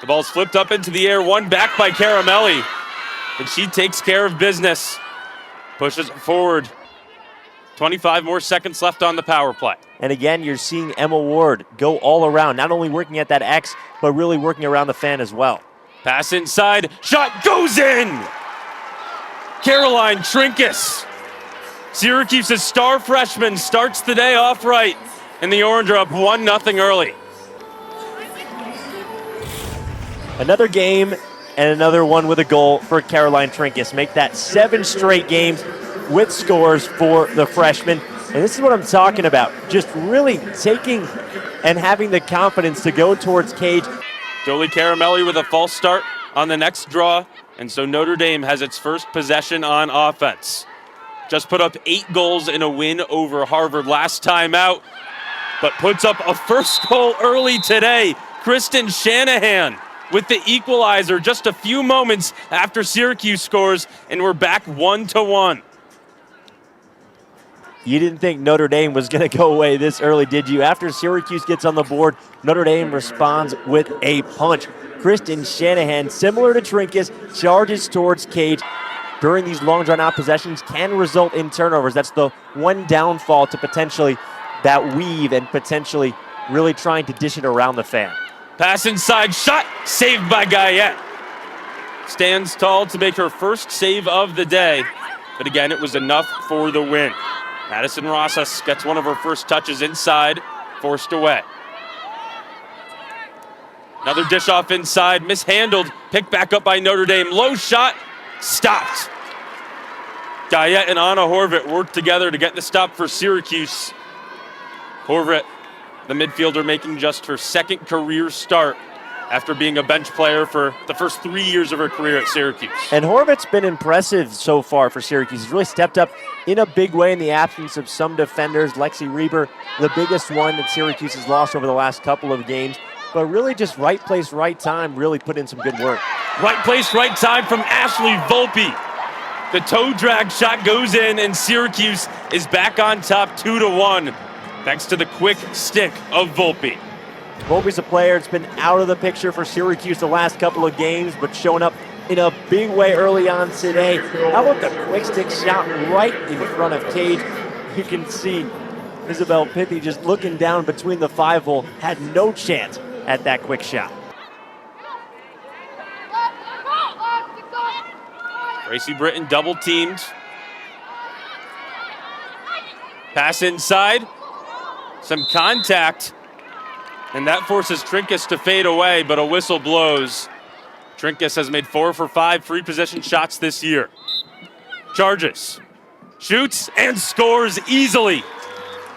The ball's flipped up into the air, won back by Caramelli. And she takes care of business. Pushes it forward. 25 more seconds left on the power play. And again, you're seeing Emma Ward go all around, not only working at that X, but really working around the fan as well. Pass inside, shot goes in! Caroline Trinkus, Syracuse's star freshman, starts the day off right, and the Orange are up 1-0 early. Another game and another one with a goal for Caroline Trinkus. Make that 7 straight games with scores for the freshman. And this is what I'm talking about. Just really taking and having the confidence to go towards cage. Jolie Caramelli with a false start on the next draw. And so Notre Dame has its first possession on offense. Just put up 8 goals in a win over Harvard last time out, but puts up a first goal early today. Kristen Shanahan with the equalizer just a few moments after Syracuse scores, and we're back 1-1. You didn't think Notre Dame was going to go away this early, did you? After Syracuse gets on the board, Notre Dame responds with a punch. Kristen Shanahan, similar to Trinkus, charges towards cage. During these long drawn-out possessions can result in turnovers. That's the one downfall to potentially that weave and potentially really trying to dish it around the fan. Pass inside, shot, saved by Guyette. Stands tall to make her first save of the day, but again, it was enough for the win. Madison Rosas gets one of her first touches inside, forced away. Another dish off inside, mishandled, picked back up by Notre Dame. Low shot, stopped. Guyette and Anna Horvath worked together to get the stop for Syracuse. Horvath, the midfielder, making just her second career start after being a bench player for the first 3 years of her career at Syracuse. And Horvath's been impressive so far for Syracuse. He's really stepped up in a big way in the absence of some defenders. Lexi Reber, the biggest one that Syracuse has lost over the last couple of games. But really just right place, right time, really put in some good work. Right place, right time from Ashley Volpe. The toe drag shot goes in, and Syracuse is back on top 2-1, thanks to the quick stick of Volpe. Volpe's a player that's been out of the picture for Syracuse the last couple of games, but showing up in a big way early on today. How about the quick stick shot right in front of cage? You can see Isabel Pithy just looking down between the 5-hole, had no chance at that quick shot. Gracie Britton double teamed. Pass inside. Some contact. And that forces Trinkus to fade away, but a whistle blows. Trinkus has made 4 for 5 free possession shots this year. Charges. Shoots and scores easily.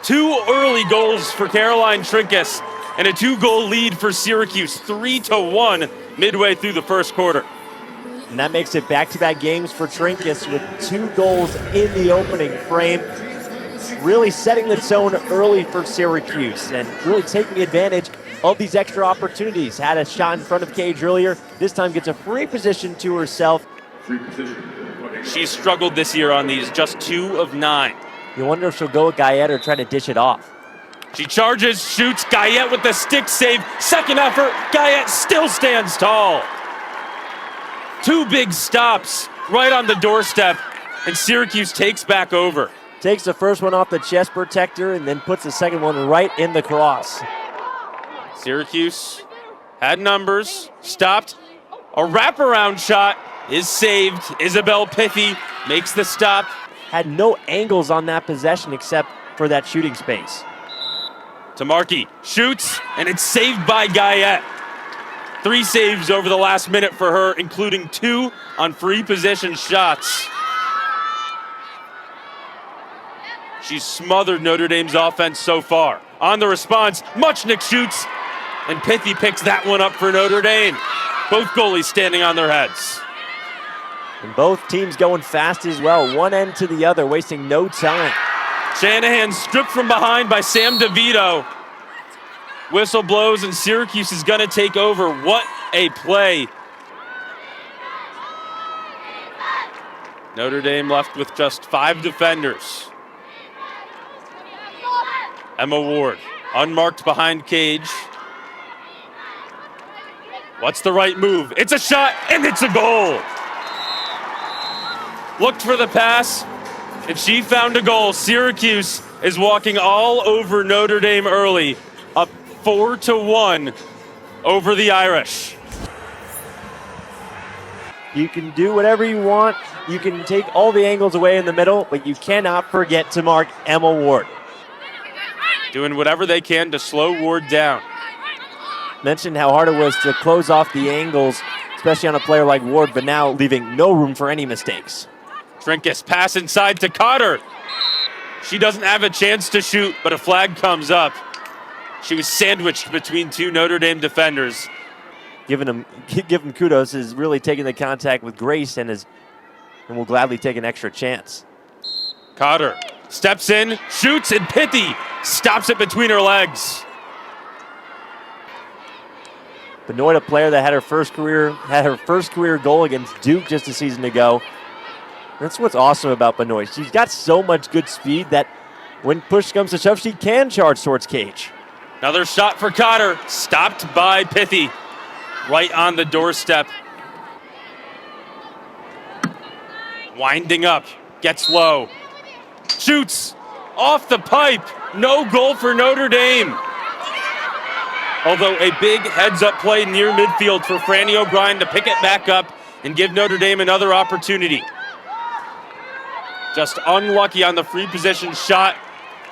2 early goals for Caroline Trinkus and a 2-goal lead for Syracuse, 3-1 midway through the first quarter. And that makes it back-to-back games for Trinkus with 2 goals in the opening frame. Really setting the tone early for Syracuse and really taking advantage of these extra opportunities. Had a shot in front of cage earlier. This time gets a free position to herself. She's struggled this year on these, just 2 of 9. You wonder if she'll go with Guyette or try to dish it off. She charges, shoots, Guyette with the stick save. Second effort, Guyette still stands tall. 2 big stops right on the doorstep, and Syracuse takes back over. Takes the first one off the chest protector and then puts the second one right in the cross. Syracuse had numbers, stopped. A wraparound shot is saved. Isabel Pithy makes the stop. Had no angles on that possession except for that shooting space. Tamarki shoots, and it's saved by Guyette. 3 saves over the last minute for her, including 2 on free position shots. She's smothered Notre Dame's offense so far. On the response, Muchnick shoots, and Pithy picks that one up for Notre Dame. Both goalies standing on their heads. And both teams going fast as well, one end to the other, wasting no time. Shanahan stripped from behind by Sam DeVito. Whistle blows, and Syracuse is going to take over. What a play. Notre Dame left with just 5 defenders. Emma Ward, unmarked behind cage. What's the right move? It's a shot, and it's a goal. Looked for the pass, and she found a goal. Syracuse is walking all over Notre Dame early, up 4-1 over the Irish. You can do whatever you want. You can take all the angles away in the middle, but you cannot forget to mark Emma Ward. Doing whatever they can to slow Ward down. Mentioned how hard it was to close off the angles, especially on a player like Ward, but now leaving no room for any mistakes. Trinkus pass inside to Cotter. She doesn't have a chance to shoot, but a flag comes up. She was sandwiched between two Notre Dame defenders. Give him kudos, is really taking the contact with grace and will gladly take an extra chance. Cotter steps in, shoots, and Pithy stops it between her legs. Benoit, a player that had her first career goal against Duke just a season ago. That's what's awesome about Benoit. She's got so much good speed that when push comes to shove, she can charge towards cage. Another shot for Cotter, stopped by Pithy, right on the doorstep. Winding up, gets low, shoots off the pipe. No goal for Notre Dame. Although a big heads-up play near midfield for Franny O'Brien to pick it back up and give Notre Dame another opportunity. Just unlucky on the free position shot,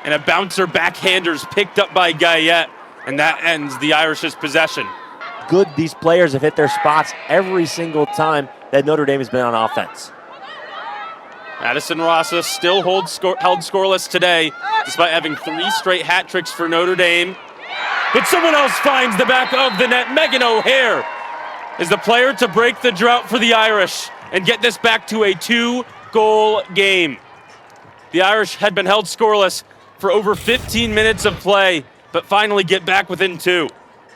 and a bouncer backhander's picked up by Guyette, and that ends the Irish's possession. Good these players have hit their spots every single time that Notre Dame has been on offense. Madison Rasa still held scoreless today, despite having 3 straight hat tricks for Notre Dame. But someone else finds the back of the net. Megan O'Hare is the player to break the drought for the Irish and get this back to a 2-goal game. The Irish had been held scoreless for over 15 minutes of play, but finally get back within 2.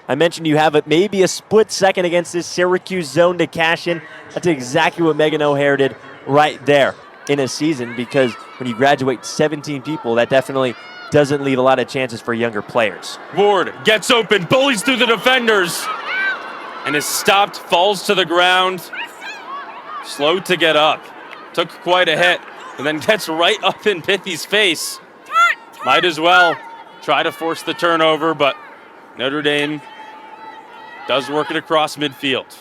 I mentioned you have maybe a split second against this Syracuse zone to cash in. That's exactly what Megan O'Hare did right there in a season, because when you graduate 17 people, that definitely doesn't leave a lot of chances for younger players. Ward gets open, bullies through the defenders, and is stopped, falls to the ground. Slow to get up. Took quite a hit, and then gets right up in Pithy's face. Might as well try to force the turnover, but Notre Dame does work it across midfield.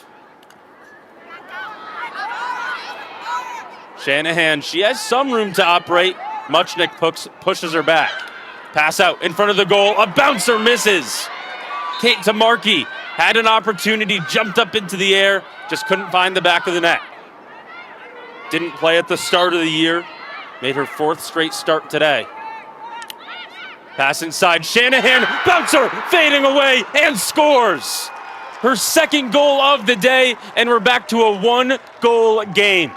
Shanahan, she has some room to operate. Muchnick pushes her back. Pass out in front of the goal. A bouncer misses. Kate Tamarki had an opportunity, jumped up into the air, just couldn't find the back of the net. Didn't play at the start of the year. Made her 4th straight start today. Pass inside. Shanahan, bouncer, fading away, and scores. Her 2nd goal of the day, and we're back to a 1-goal game.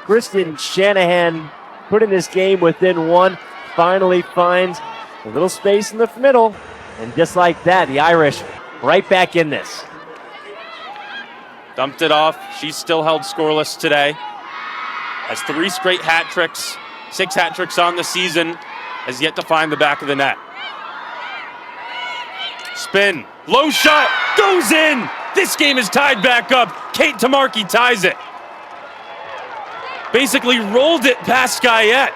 Kristen Shanahan putting this game within 1, finally finds a little space in the middle, and just like that, the Irish right back in this. Dumped it off. She's still held scoreless today. Has 3 straight hat tricks, 6 hat tricks on the season, has yet to find the back of the net. Spin, low shot, goes in! This game is tied back up. Kate Tamarki ties it. Basically rolled it past Guyette.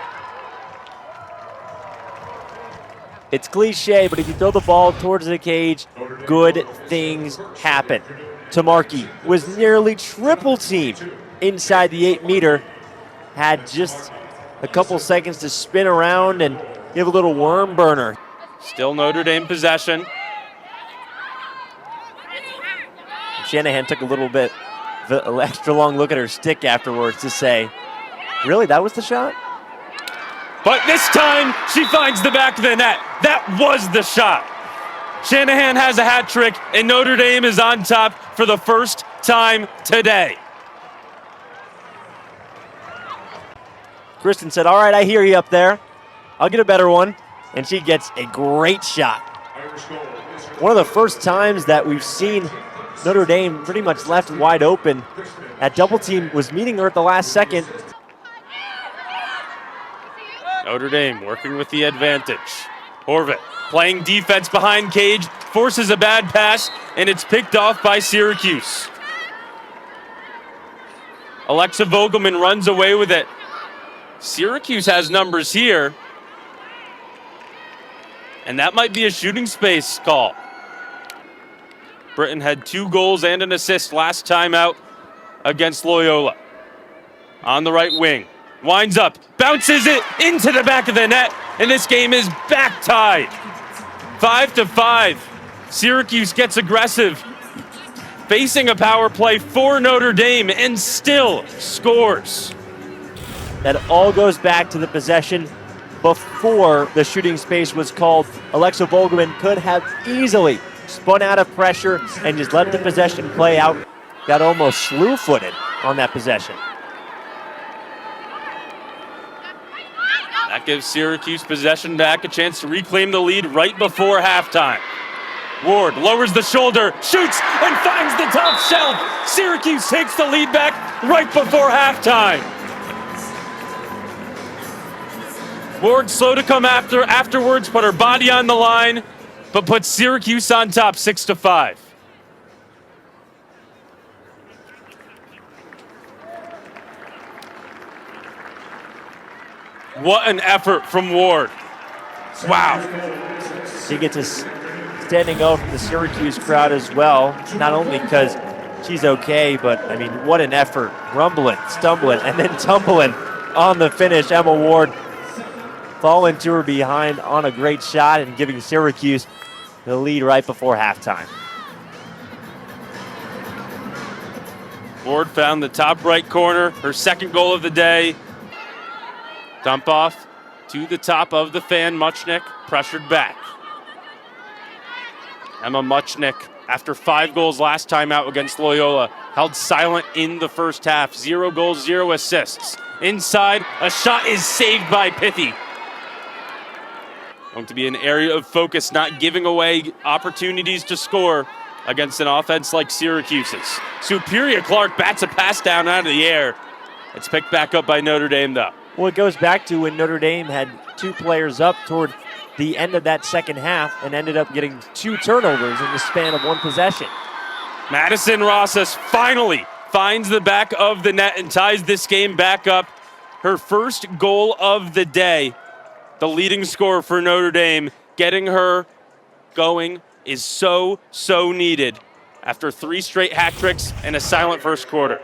It's cliche, but if you throw the ball towards the cage, good things happen. Tamarki was nearly triple teamed inside the 8-meter. Had just a couple seconds to spin around and give a little worm burner. Still Notre Dame possession. Shanahan took a little bit of an extra long look at her stick afterwards to say, really, that was the shot? But this time, she finds the back of the net. That was the shot. Shanahan has a hat trick, and Notre Dame is on top for the first time today. Kristen said, all right, I hear you up there. I'll get a better one. And she gets a great shot. One of the first times that we've seen Notre Dame pretty much left wide open. That double team was meeting her at the last second. Notre Dame working with the advantage. Horvat playing defense behind Cage, forces a bad pass, and it's picked off by Syracuse. Alexa Vogelman runs away with it. Syracuse has numbers here, and that might be a shooting space call. Britton had 2 goals and an assist last time out against Loyola. On the right wing, winds up, bounces it into the back of the net, and this game is back tied. 5-5. Syracuse gets aggressive, facing a power play for Notre Dame, and still scores. That all goes back to the possession before the shooting space was called. Alexa Vogelman could have easily spun out of pressure and just let the possession play out. Got almost slew-footed on that possession. That gives Syracuse possession back, a chance to reclaim the lead right before halftime. Ward lowers the shoulder, shoots, and finds the top shelf. Syracuse takes the lead back right before halftime. Ward slow to come afterwards, put her body on the line, but puts Syracuse on top 6-5. What an effort from Ward. Wow. She gets a standing O from the Syracuse crowd as well, not only because she's okay, but I mean, what an effort. Rumbling, stumbling, and then tumbling on the finish. Emma Ward falling to her behind on a great shot and giving Syracuse the lead right before halftime. Ward found the top right corner, her second goal of the day. Dump off to the top of the fan. Muchnick pressured back. Emma Muchnick, after 5 goals last time out against Loyola, held silent in the first half. 0 goals, 0 assists. Inside, a shot is saved by Pithy. Going to be an area of focus, not giving away opportunities to score against an offense like Syracuse's. Superior Clark bats a pass down out of the air. It's picked back up by Notre Dame, though. Well, it goes back to when Notre Dame had 2 players up toward the end of that second half and ended up getting 2 turnovers in the span of 1 possession. Madison Rosas finally finds the back of the net and ties this game back up. Her first goal of the day, the leading scorer for Notre Dame, getting her going is so needed after 3 straight hat tricks and a silent first quarter.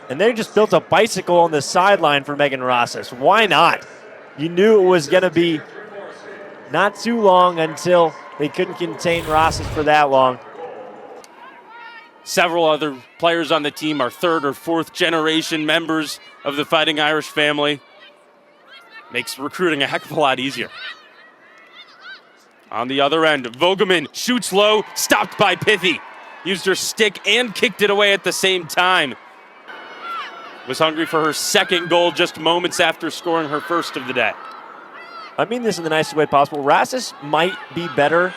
And they just built a bicycle on the sideline for Megan Rosas. Why not? You knew it was going to be not too long until they couldn't contain Rosas for that long. Several other players on the team are 3rd or 4th generation members of the Fighting Irish family. Makes recruiting a heck of a lot easier. On the other end, Vogelman shoots low, stopped by Pithy. Used her stick and kicked it away at the same time. Was hungry for her second goal just moments after scoring her first of the day. I mean this in the nicest way possible. Rosas might be better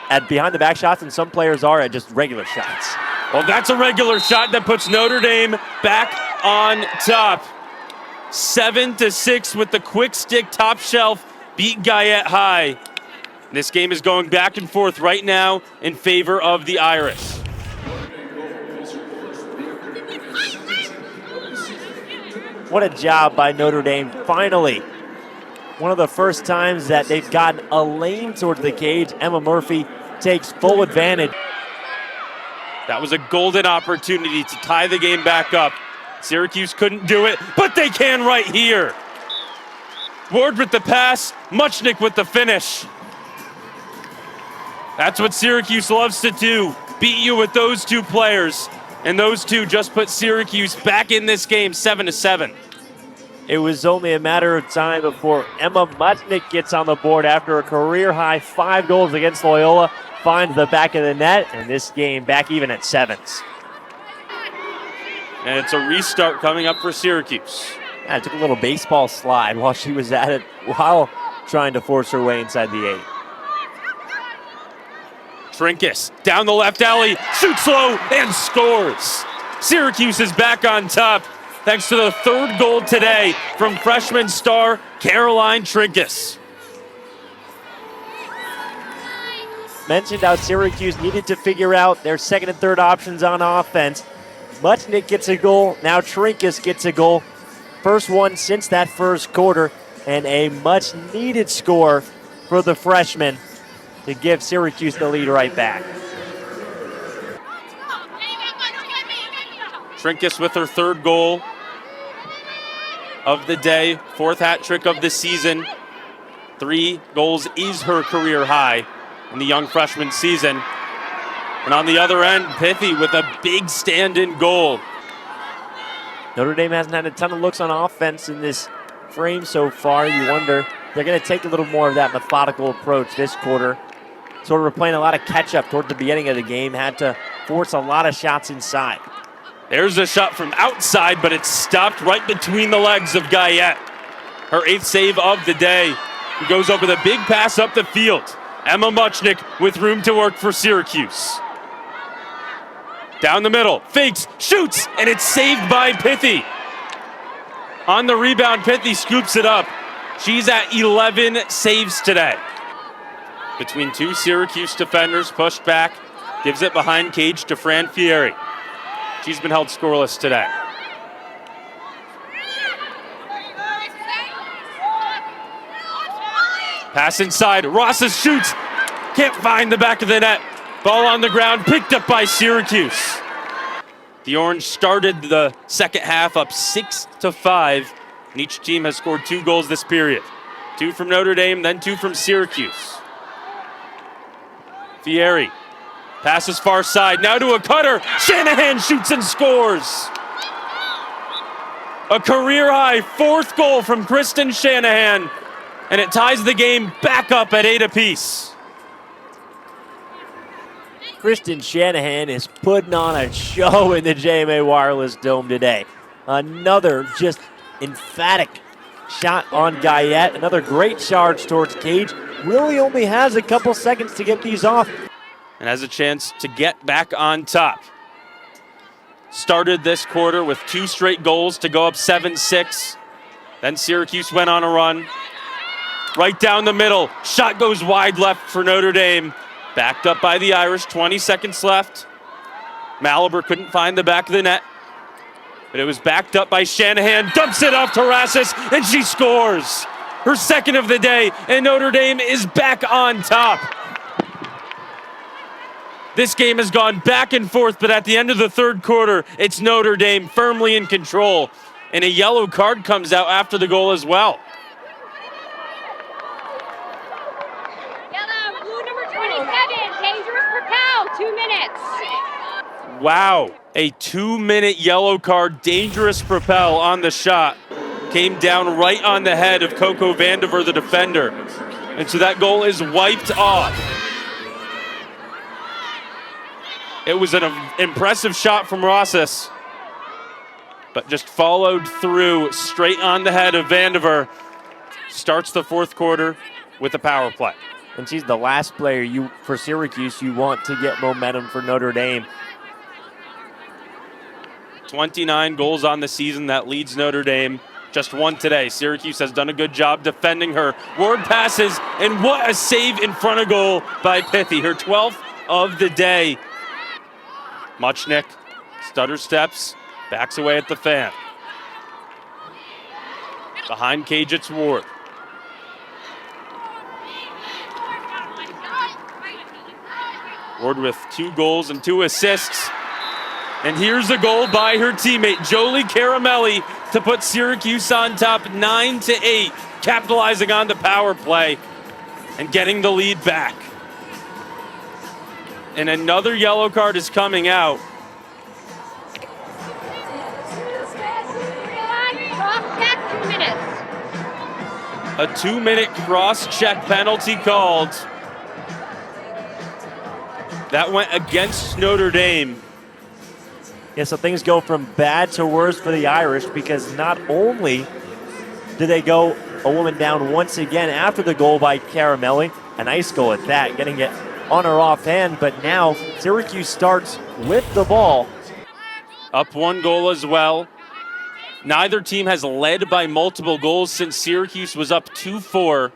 at behind the back shots than some players are at just regular shots. Well, that's a regular shot that puts Notre Dame back on top. 7-6 with the quick stick top shelf, beat Guyette High. This game is going back and forth right now in favor of the Irish. What a job by Notre Dame. Finally, one of the first times that they've gotten a lane towards the cage. Emma Murphy takes full advantage. That was a golden opportunity to tie the game back up. Syracuse couldn't do it, but they can right here. Ward with the pass, Muchnick with the finish. That's what Syracuse loves to do, beat you with those 2 players. And those 2 just put Syracuse back in this game, 7-7. It was only a matter of time before Emma Muchnick gets on the board after a career-high 5 goals against Loyola, finds the back of the net, and this game back even at 7s. And it's a restart coming up for Syracuse. Yeah, it took a little baseball slide while she was at it, while trying to force her way inside the 8. Trinkus down the left alley, shoots low and scores. Syracuse is back on top. thanks to the third goal today from freshman star Caroline Trinkus. Mentioned how Syracuse needed to figure out their second and third options on offense. Muchnick gets a goal, now Trinkus gets a goal. First one since that first quarter, and a much needed score for the freshman to give Syracuse the lead right back. Trinkus with her third goal of the day, fourth hat trick of the season. 3 goals is her career high in the young freshman season. And on the other end, Pithy with a big stand-in goal. Notre Dame hasn't had a ton of looks on offense in this frame so far. You wonder, they're going to take a little more of that methodical approach this quarter. Sort of were playing a lot of catch-up toward the beginning of the game, had to force a lot of shots inside. There's a shot from outside, but it's stopped right between the legs of Guyette. Her 8th save of the day. He goes up with a big pass up the field. Emma Muchnick with room to work for Syracuse. Down the middle, fakes, shoots, and it's saved by Pithy. On the rebound, Pithy scoops it up. She's at 11 saves today. Between 2 Syracuse defenders, pushed back, gives it behind cage to Fran Fieri. She's been held scoreless today. Pass inside, Rosas shoots, can't find the back of the net. Ball on the ground, picked up by Syracuse. The Orange started the second half up 6-5, and each team has scored 2 goals this period. 2 from Notre Dame, then 2 from Syracuse. Fieri passes far side, now to a cutter. Shanahan shoots and scores. A career-high 4th goal from Kristen Shanahan, and it ties the game back up at 8 apiece. Kristen Shanahan is putting on a show in the JMA Wireless Dome today. Another just emphatic shot on Guyette. Another great charge towards cage. Really only has a couple seconds to get these off. And has a chance to get back on top. Started this quarter with 2 straight goals to go up 7-6. Then Syracuse went on a run. Right down the middle. Shot goes wide left for Notre Dame. Backed up by the Irish, 20 seconds left. Malaber couldn't find the back of the net. But it was backed up by Shanahan, dumps it off to Rassis, and she scores. Her second of the day, and Notre Dame is back on top. This game has gone back and forth, but at the end of the third quarter, it's Notre Dame firmly in control. And a yellow card comes out after the goal as well. Yellow, blue number 27, dangerous propel, 2 minutes. Wow, a 2-minute yellow card, dangerous propel on the shot. Came down right on the head of Coco Vandiver, the defender. And so that goal is wiped off. It was an impressive shot from Rosas, but just followed through straight on the head of Vandiver. Starts the fourth quarter with a power play. And she's the last player for Syracuse you want to get momentum for Notre Dame. 29 goals on the season, that leads Notre Dame. Just 1 today. Syracuse has done a good job defending her. Ward passes, and what a save in front of goal by Pithy. Her 12th of the day. Muchnick, stutter steps, backs away at the fan. Behind cage, it's Ward. Ward with 2 goals and 2 assists. And here's a goal by her teammate, Jolie Caramelli, to put Syracuse on top 9-8, capitalizing on the power play and getting the lead back. And another yellow card is coming out. Cross-check, 2 minutes. A 2-minute cross-check penalty called. That went against Notre Dame. Yeah, so things go from bad to worse for the Irish, because not only did they go a woman down once again after the goal by Caramelli, a nice goal at that, getting it on her offhand, but now Syracuse starts with the ball. Up 1 goal as well. Neither team has led by multiple goals since Syracuse was up 2-4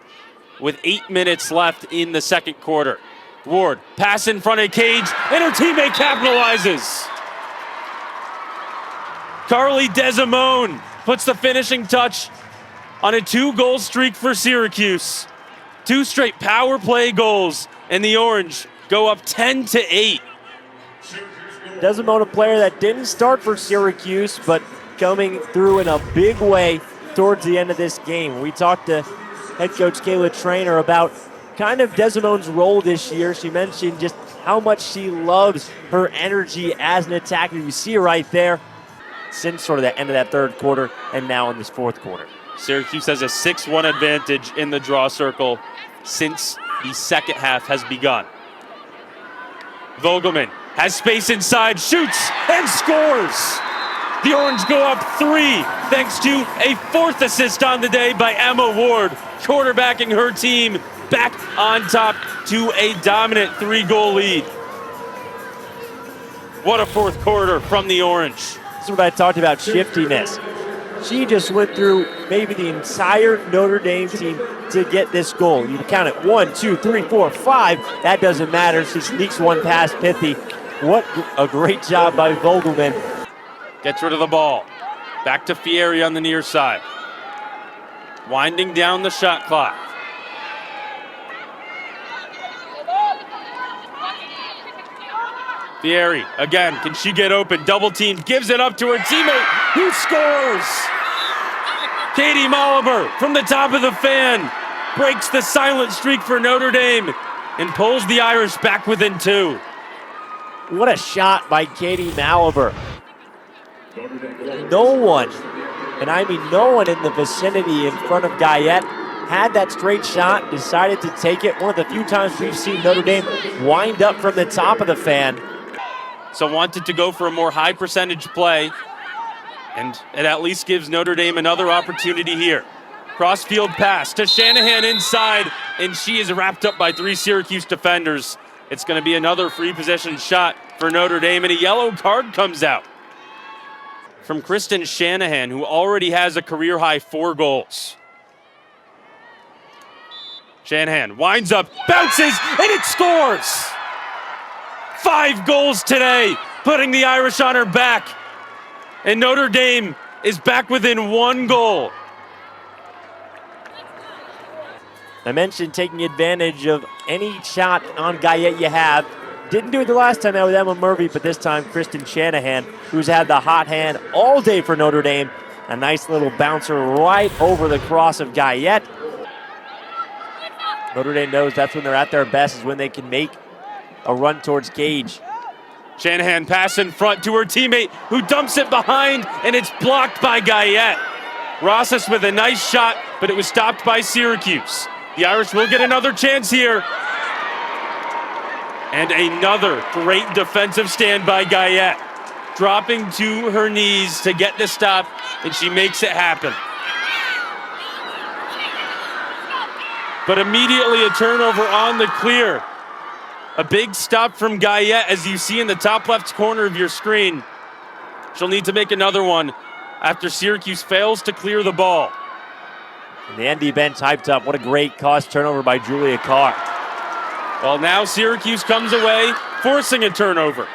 with 8 minutes left in the second quarter. Ward, pass in front of Cage, and her teammate capitalizes. Carly Desimone puts the finishing touch on a 2-goal streak for Syracuse. 2 straight power play goals, and the Orange go up 10-8. Desimone, a player that didn't start for Syracuse, but coming through in a big way towards the end of this game. We talked to head coach Kayla Trainer about kind of Desimone's role this year. She mentioned just how much she loves her energy as an attacker. You see her right there since sort of the end of that third quarter and now in this fourth quarter. Syracuse has a 6-1 advantage in the draw circle since the second half has begun. Vogelman has space inside, shoots, and scores! The Orange go up 3 thanks to a 4th assist on the day by Emma Ward, quarterbacking her team back on top to a dominant 3-goal lead. What a fourth quarter from the Orange. This is what I talked about, shiftiness. She just went through maybe the entire Notre Dame team to get this goal. You count it 1, 2, 3, 4, 5. That doesn't matter. She sneaks one past Pithy. What a great job by Vogelman. Gets rid of the ball. Back to Fieri on the near side. Winding down the shot clock. Fieri, again, can she get open? Double team, gives it up to her teammate, who scores! Katie Moliber from the top of the fan breaks the silent streak for Notre Dame and pulls the Irish back within 2. What a shot by Katie Moliber. No one, and I mean no one in the vicinity in front of Guyette had that straight shot, decided to take it. One of the few times we've seen Notre Dame wind up from the top of the fan. So wanted to go for a more high percentage play, and it at least gives Notre Dame another opportunity here. Cross-field pass to Shanahan inside, and she is wrapped up by 3 Syracuse defenders. It's going to be another free possession shot for Notre Dame, and a yellow card comes out from Kristen Shanahan, who already has a career-high 4 goals. Shanahan winds up, bounces, and it scores! 5 goals today, putting the Irish on her back. And Notre Dame is back within 1 goal. I mentioned taking advantage of any shot on Guyette you have. Didn't do it the last time out with Emma Murphy, but this time Kristen Shanahan, who's had the hot hand all day for Notre Dame. A nice little bouncer right over the cross of Guyette. Notre Dame knows that's when they're at their best, is when they can make a run towards Cage. Shanahan pass in front to her teammate, who dumps it behind, and it's blocked by Guyette. Rosas with a nice shot, but it was stopped by Syracuse. The Irish will get another chance here. And another great defensive stand by Guyette, dropping to her knees to get the stop, and she makes it happen. But immediately a turnover on the clear. A big stop from Guyette, as you see in the top left corner of your screen. She'll need to make another one after Syracuse fails to clear the ball. And the ND bench hyped up. What a great cost turnover by Julia Carr. Well, now Syracuse comes away, forcing a turnover.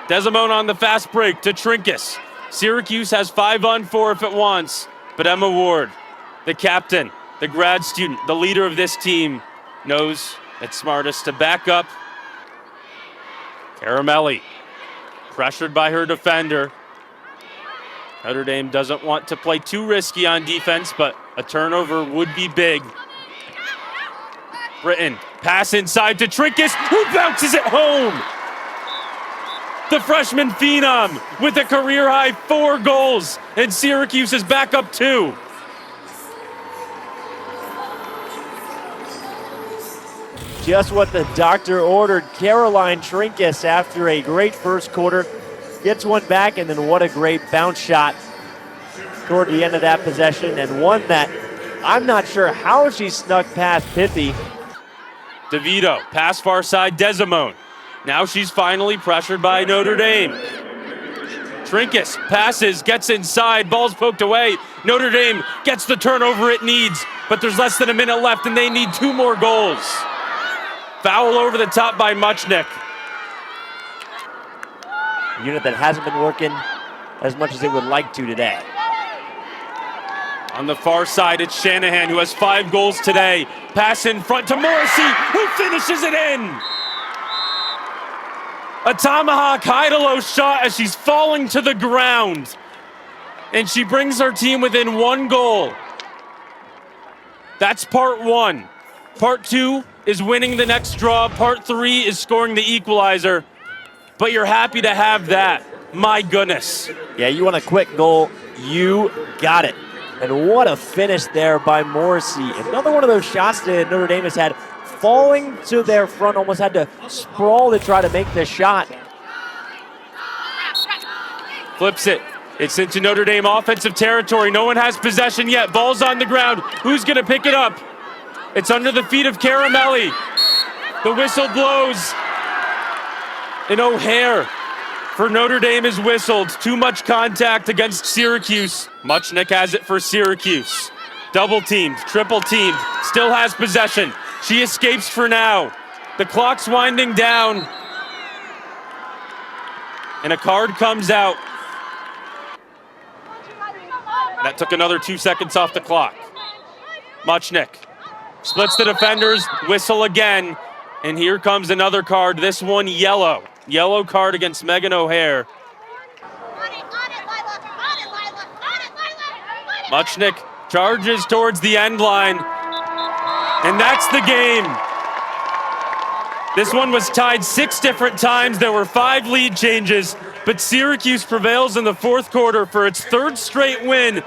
Desimone on the fast break to Trinkus. Syracuse has 5-on-4 if it wants, but Emma Ward, the captain, the grad student, the leader of this team, knows it's smartest to back up. Caramelli, pressured by her defender. Notre Dame doesn't want to play too risky on defense, but a turnover would be big. Britton, pass inside to Trinkus, who bounces it home. The freshman phenom with a career-high 4 goals, and Syracuse is back up 2. Just what the doctor ordered. Caroline Trinkus, after a great first quarter, gets one back, and then what a great bounce shot toward the end of that possession, and one that I'm not sure how she snuck past Pithy. DeVito, pass far side, Desimone. Now she's finally pressured by Notre Dame. Trinkus passes, gets inside, ball's poked away. Notre Dame gets the turnover it needs, but there's less than a minute left and they need 2 more goals. Foul over the top by Muchnick. A unit that hasn't been working as much as they would like to today. On the far side, it's Shanahan, who has 5 goals today. Pass in front to Morrissey, who finishes it in. A tomahawk high-to-low shot as she's falling to the ground. And she brings her team within 1 goal. That's part 1. Part 2 is winning the next draw. Part 3 is scoring the equalizer. But you're happy to have that. My goodness. Yeah, you want a quick goal, you got it. And what a finish there by Morrissey. Another one of those shots that Notre Dame has had falling to their front, almost had to sprawl to try to make the shot. Flips it. It's into Notre Dame offensive territory. No one has possession yet. Ball's on the ground. Who's going to pick it up? It's under the feet of Caramelli. The whistle blows. And O'Hare for Notre Dame is whistled. Too much contact against Syracuse. Muchnick has it for Syracuse. Double teamed, triple teamed, still has possession. She escapes for now. The clock's winding down. And a card comes out. That took another 2 seconds off the clock. Muchnick splits the defenders, whistle again. And here comes another card, this one yellow. Yellow card against Megan O'Hare. Muchnick charges towards the end line. And that's the game. This one was tied 6 different times. There were 5 lead changes, but Syracuse prevails in the 4th quarter for its 3rd straight win